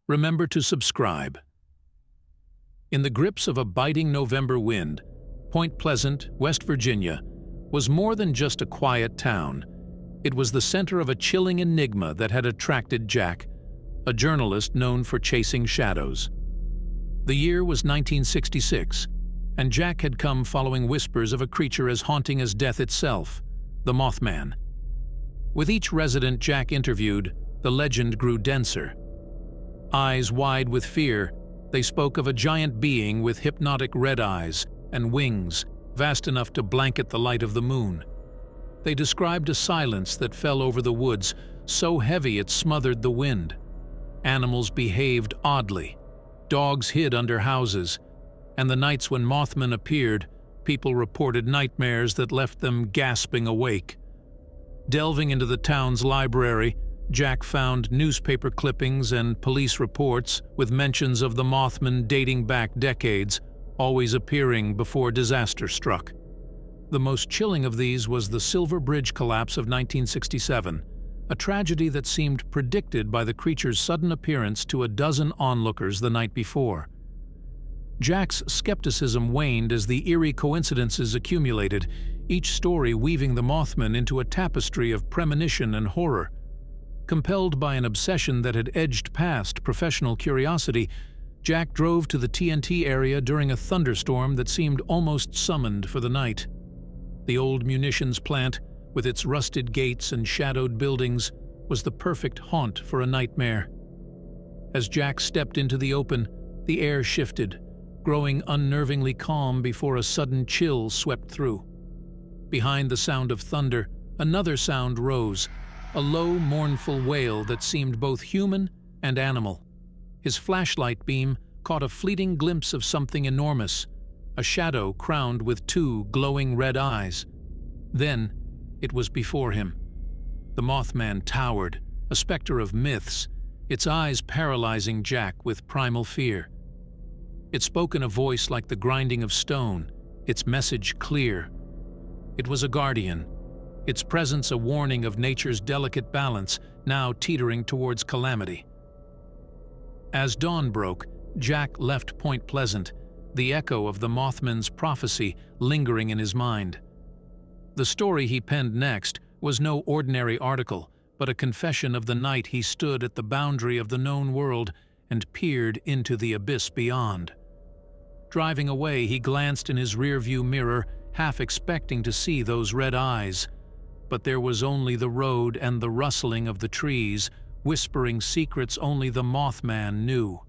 Remember to subscribe. In the grips of a biting November wind, Point Pleasant, West Virginia, was more than just a quiet town. It was the center of a chilling enigma that had attracted Jack, a journalist known for chasing shadows. The year was 1966, and Jack had come following whispers of a creature as haunting as death itself, the Mothman. With each resident Jack interviewed, the legend grew denser. Eyes wide with fear, they spoke of a giant being with hypnotic red eyes and wings vast enough to blanket the light of the moon. They described a silence that fell over the woods, so heavy it smothered the wind. Animals behaved oddly. Dogs hid under houses, and the nights when Mothman appeared, people reported nightmares that left them gasping awake. Delving into the town's library, Jack found newspaper clippings and police reports with mentions of the Mothman dating back decades, always appearing before disaster struck. The most chilling of these was the Silver Bridge collapse of 1967, a tragedy that seemed predicted by the creature's sudden appearance to a dozen onlookers the night before. Jack's skepticism waned as the eerie coincidences accumulated, each story weaving the Mothman into a tapestry of premonition and horror. Compelled by an obsession that had edged past professional curiosity, Jack drove to the TNT area during a thunderstorm that seemed almost summoned for the night. The old munitions plant, with its rusted gates and shadowed buildings, was the perfect haunt for a nightmare. As Jack stepped into the open, the air shifted, growing unnervingly calm before a sudden chill swept through. Behind the sound of thunder, another sound rose, a low, mournful wail that seemed both human and animal. His flashlight beam caught a fleeting glimpse of something enormous, a shadow crowned with two glowing red eyes. Then, it was before him. The Mothman towered, a specter of myths, its eyes paralyzing Jack with primal fear. It spoke in a voice like the grinding of stone, its message clear. It was a guardian, its presence a warning of nature's delicate balance, now teetering towards calamity. As dawn broke, Jack left Point Pleasant, the echo of the Mothman's prophecy lingering in his mind. The story he penned next was no ordinary article, but a confession of the night he stood at the boundary of the known world and peered into the abyss beyond. Driving away, he glanced in his rearview mirror, half expecting to see those red eyes. But there was only the road and the rustling of the trees, whispering secrets only the Mothman knew.